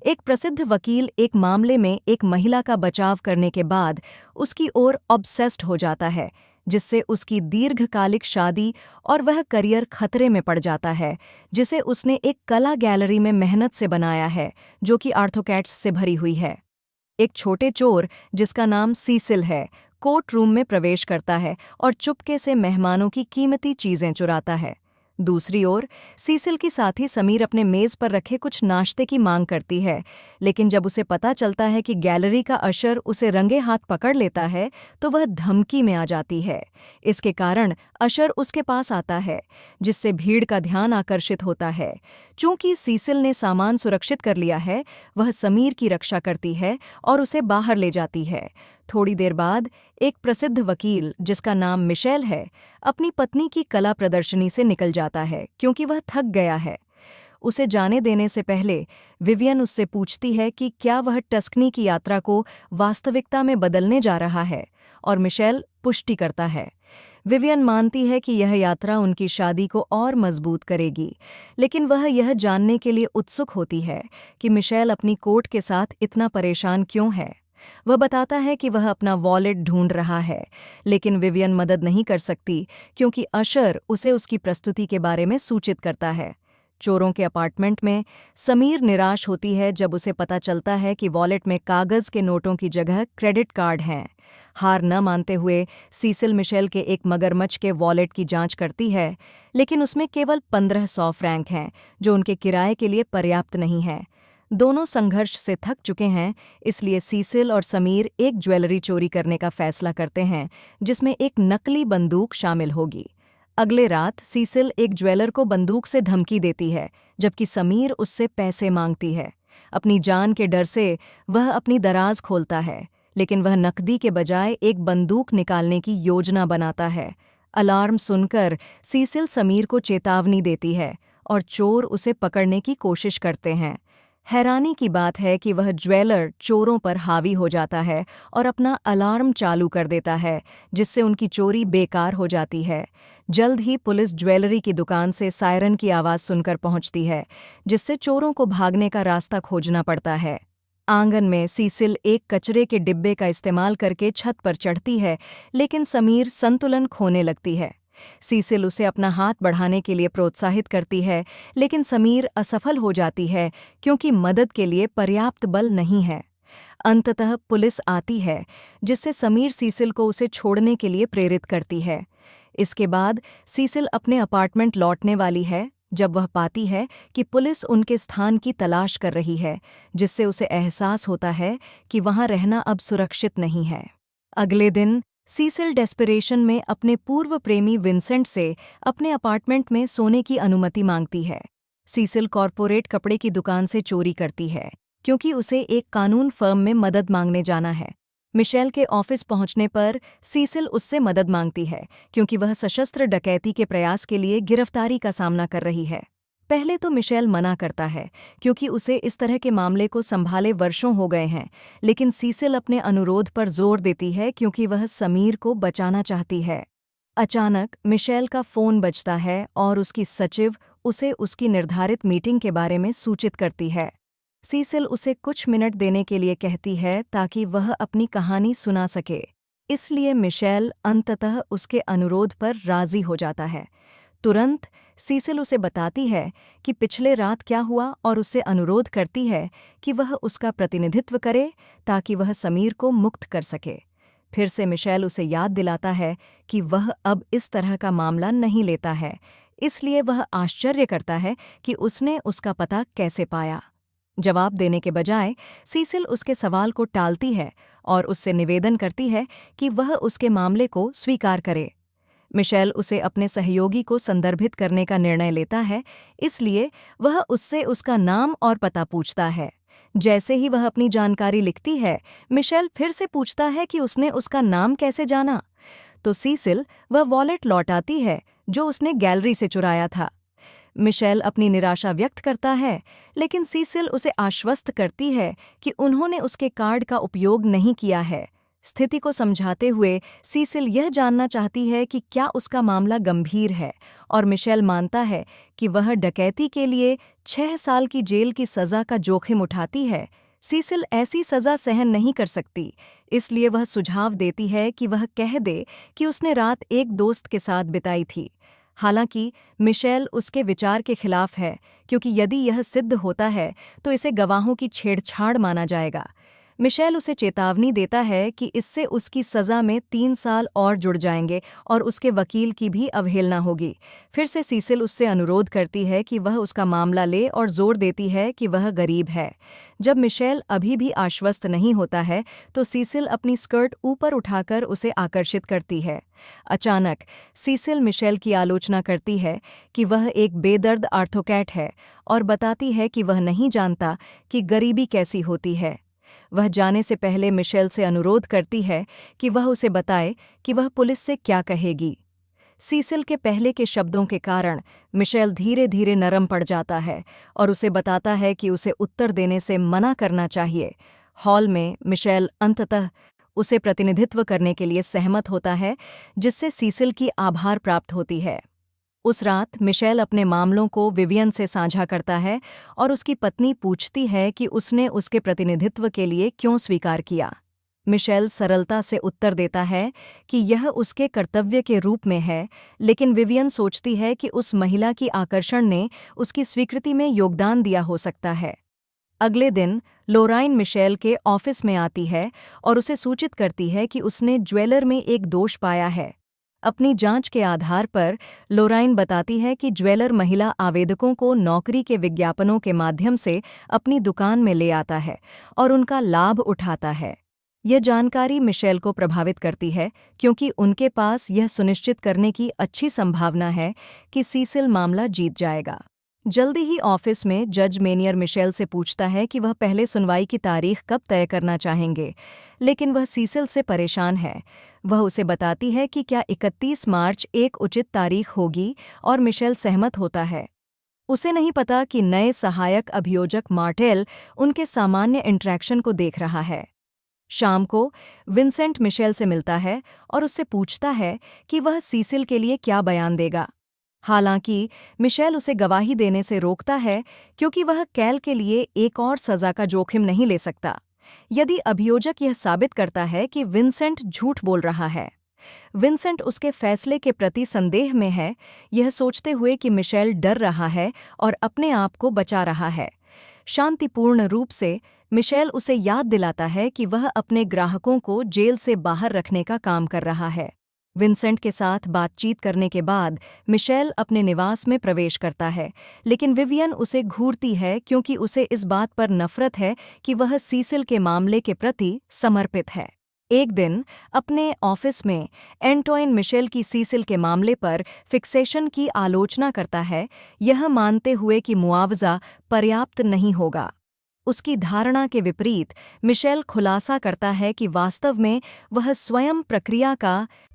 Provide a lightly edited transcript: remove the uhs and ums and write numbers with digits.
एक प्रसिद्ध वकील एक मामले में एक महिला का बचाव करने के बाद उसकी ओर ऑब्सेस्ड हो जाता है, जिससे उसकी दीर्घकालिक शादी और वह करियर खतरे में पड़ जाता है, जिसे उसने एक कला गैलरी में मेहनत से बनाया है, जो कि आर्थोकैट्स से भरी हुई है। एक छोटे चोर, जिसका नाम सीसिल है, कोर्ट रूम में प्रवेश करता है और चुपके से मेहमानों की कीमती चीजें चुराता है। दूसरी ओर सीसिल की साथी समीर अपने मेज पर रखे कुछ नाश्ते की मांग करती है, लेकिन जब उसे पता चलता है कि गैलरी का अशर उसे रंगे हाथ पकड़ लेता है, तो वह धमकी में आ जाती है। इसके कारण अशर उसके पास आता है, जिससे भीड़ का ध्यान आकर्षित होता है। चूंकि सीसिल ने सामान सुरक्षित कर लिया है, वह समीर की रक्षा करती है और उसे बाहर ले जाती है। थोड़ी देर बाद एक प्रसिद्ध वकील, जिसका नाम मिशेल है, अपनी पत्नी की कला प्रदर्शनी से निकल जाता है क्योंकि वह थक गया है। उसे जाने देने से पहले विवियन उससे पूछती है कि क्या वह टस्कनी की यात्रा को वास्तविकता में बदलने जा रहा है, और मिशेल पुष्टि करता है। विवियन मानती है कि यह यात्रा उनकी शादी को और मजबूत करेगी, लेकिन वह यह जानने के लिए उत्सुक होती है कि मिशेल अपनी कोर्ट के साथ इतना परेशान क्यों है। वह बताता है कि वह अपना वॉलेट ढूंढ रहा है, लेकिन विवियन मदद नहीं कर सकती क्योंकि अशर उसे उसकी प्रस्तुति के बारे में सूचित करता है। चोरों के अपार्टमेंट में समीर निराश होती है जब उसे पता चलता है कि वॉलेट में कागज के नोटों की जगह क्रेडिट कार्ड हैं। हार न मानते हुए सीसिल मिशेल के एक मगरमच्छ के वॉलेट की जांच करती है, लेकिन उसमें केवल 1500 फ्रैंक हैं, जो उनके किराए के लिए पर्याप्त नहीं है। दोनों संघर्ष से थक चुके हैं, इसलिए सीसिल और समीर एक ज्वेलरी चोरी करने का फैसला करते हैं, जिसमें एक नकली बंदूक शामिल होगी। अगले रात सीसिल एक ज्वेलर को बंदूक से धमकी देती है, जबकि समीर उससे पैसे मांगती है। अपनी जान के डर से वह अपनी दराज खोलता है, लेकिन वह नकदी के बजाय एक बंदूक निकालने की योजना बनाता है। अलार्म सुनकर सीसिल समीर को चेतावनी देती है और चोर उसे पकड़ने की कोशिश करते हैं। हैरानी की बात है कि वह ज्वेलर चोरों पर हावी हो जाता है और अपना अलार्म चालू कर देता है, जिससे उनकी चोरी बेकार हो जाती है। जल्द ही पुलिस ज्वेलरी की दुकान से सायरन की आवाज़ सुनकर पहुंचती है, जिससे चोरों को भागने का रास्ता खोजना पड़ता है। आंगन में सीसिल एक कचरे के डिब्बे का इस्तेमाल करके छत पर चढ़ती है, लेकिन समीर संतुलन खोने लगती है। सीसिल उसे अपना हाथ बढ़ाने के लिए प्रोत्साहित करती है, लेकिन समीर असफल हो जाती है क्योंकि मदद के लिए पर्याप्त बल नहीं है। अंततः पुलिस आती है, जिससे समीर सीसिल को उसे छोड़ने के लिए प्रेरित करती है। इसके बाद सीसिल अपने अपार्टमेंट लौटने वाली है जब वह पाती है कि पुलिस उनके स्थान की तलाश कर रही है, जिससे उसे एहसास होता है कि वहां रहना अब सुरक्षित नहीं है। अगले दिन सीसिल डेस्परेशन में अपने पूर्व प्रेमी विंसेंट से अपने अपार्टमेंट में सोने की अनुमति मांगती है। सीसिल कॉरपोरेट कपड़े की दुकान से चोरी करती है, क्योंकि उसे एक कानून फर्म में मदद मांगने जाना है। मिशेल के ऑफिस पहुंचने पर सीसिल उससे मदद मांगती है, क्योंकि वह सशस्त्र डकैती के प्रयास के लिए गिरफ्तारी का सामना कर रही है। पहले तो मिशेल मना करता है, क्योंकि उसे इस तरह के मामले को संभाले वर्षों हो गए हैं, लेकिन सीसिल अपने अनुरोध पर जोर देती है क्योंकि वह समीर को बचाना चाहती है। अचानक मिशेल का फ़ोन बजता है और उसकी सचिव उसे उसकी निर्धारित मीटिंग के बारे में सूचित करती है। सीसिल उसे कुछ मिनट देने के लिए कहती है ताकि वह अपनी कहानी सुना सके, इसलिए मिशेल अंततः उसके अनुरोध पर राज़ी हो जाता है। तुरंत सीसिल उसे बताती है कि पिछले रात क्या हुआ और उससे अनुरोध करती है कि वह उसका प्रतिनिधित्व करे ताकि वह समीर को मुक्त कर सके। फिर से मिशेल उसे याद दिलाता है कि वह अब इस तरह का मामला नहीं लेता है, इसलिए वह आश्चर्य करता है कि उसने उसका पता कैसे पाया। जवाब देने के बजाय सीसिल उसके सवाल को टालती है और उससे निवेदन करती है कि वह उसके मामले को स्वीकार करे। मिशेल उसे अपने सहयोगी को संदर्भित करने का निर्णय लेता है, इसलिए वह उससे उसका नाम और पता पूछता है। जैसे ही वह अपनी जानकारी लिखती है, मिशेल फिर से पूछता है कि उसने उसका नाम कैसे जाना। तो सीसिल वह वॉलेट लौटाती है जो उसने गैलरी से चुराया था। मिशेल अपनी निराशा व्यक्त करता है, लेकिन सीसिल उसे आश्वस्त करती है कि उन्होंने उसके कार्ड का उपयोग नहीं किया है। स्थिति को समझाते हुए सीसिल यह जानना चाहती है कि क्या उसका मामला गंभीर है, और मिशेल मानता है कि वह डकैती के लिए 6 साल की जेल की सज़ा का जोखिम उठाती है। सीसिल ऐसी सज़ा सहन नहीं कर सकती, इसलिए वह सुझाव देती है कि वह कह दे कि उसने रात एक दोस्त के साथ बिताई थी। हालांकि मिशेल उसके विचार के खिलाफ है, क्योंकि यदि यह सिद्ध होता है तो इसे गवाहों की छेड़छाड़ माना जाएगा। मिशेल उसे चेतावनी देता है कि इससे उसकी सज़ा में 3 साल और जुड़ जाएंगे और उसके वकील की भी अवहेलना होगी। फिर से सीसिल उससे अनुरोध करती है कि वह उसका मामला ले और जोर देती है कि वह गरीब है। जब मिशेल अभी भी आश्वस्त नहीं होता है तो सीसिल अपनी स्कर्ट ऊपर उठाकर उसे आकर्षित करती है। अचानक सीसिल मिशेल की आलोचना करती है कि वह एक बेदर्द आर्थोकैट है और बताती है कि वह नहीं जानता कि गरीबी कैसी होती है। वह जाने से पहले मिशेल से अनुरोध करती है कि वह उसे बताए कि वह पुलिस से क्या कहेगी। सीसिल के पहले के शब्दों के कारण मिशेल धीरे धीरे नरम पड़ जाता है और उसे बताता है कि उसे उत्तर देने से मना करना चाहिए। हॉल में मिशेल अंततः उसे प्रतिनिधित्व करने के लिए सहमत होता है, जिससे सीसिल की आभार प्राप्त होती है। उस रात मिशेल अपने मामलों को विवियन से साझा करता है और उसकी पत्नी पूछती है कि उसने उसके प्रतिनिधित्व के लिए क्यों स्वीकार किया। मिशेल सरलता से उत्तर देता है कि यह उसके कर्तव्य के रूप में है, लेकिन विवियन सोचती है कि उस महिला की आकर्षण ने उसकी स्वीकृति में योगदान दिया हो सकता है। अगले दिन लोराइन मिशेल के ऑफिस में आती है और उसे सूचित करती है कि उसने ज्वेलर में एक दोष पाया है। अपनी जांच के आधार पर लोराइन बताती है कि ज्वेलर महिला आवेदकों को नौकरी के विज्ञापनों के माध्यम से अपनी दुकान में ले आता है और उनका लाभ उठाता है। यह जानकारी मिशेल को प्रभावित करती है, क्योंकि उनके पास यह सुनिश्चित करने की अच्छी संभावना है कि सीसिल मामला जीत जाएगा। जल्दी ही ऑफिस में जज मेनियर मिशेल से पूछता है कि वह पहले सुनवाई की तारीख कब तय करना चाहेंगे, लेकिन वह सीसिल से परेशान है। वह उसे बताती है कि क्या 31 मार्च एक उचित तारीख होगी, और मिशेल सहमत होता है। उसे नहीं पता कि नए सहायक अभियोजक मार्टेल उनके सामान्य इंटरेक्शन को देख रहा है। शाम को विंसेंट मिशेल से मिलता है और उससे पूछता है कि वह सीसिल के लिए क्या बयान देगा। हालांकि मिशेल उसे गवाही देने से रोकता है, क्योंकि वह कैल के लिए एक और सज़ा का जोखिम नहीं ले सकता यदि अभियोजक यह साबित करता है कि विंसेंट झूठ बोल रहा है। विंसेंट उसके फैसले के प्रति संदेह में है, यह सोचते हुए कि मिशेल डर रहा है और अपने आप को बचा रहा है। शांतिपूर्ण रूप से मिशेल उसे याद दिलाता है कि वह अपने ग्राहकों को जेल से बाहर रखने का काम कर रहा है। विंसेंट के साथ बातचीत करने के बाद मिशेल अपने निवास में प्रवेश करता है, लेकिन विवियन उसे घूरती है, क्योंकि उसे इस बात पर नफरत है कि वह सीसिल के मामले के प्रति समर्पित है। एक दिन अपने ऑफिस में एंटोइन मिशेल की सीसिल के मामले पर फिक्सेशन की आलोचना करता है, यह मानते हुए कि मुआवजा पर्याप्त नहीं होगा। उसकी धारणा के विपरीत मिशेल खुलासा करता है कि वास्तव में वह स्वयं प्रक्रिया का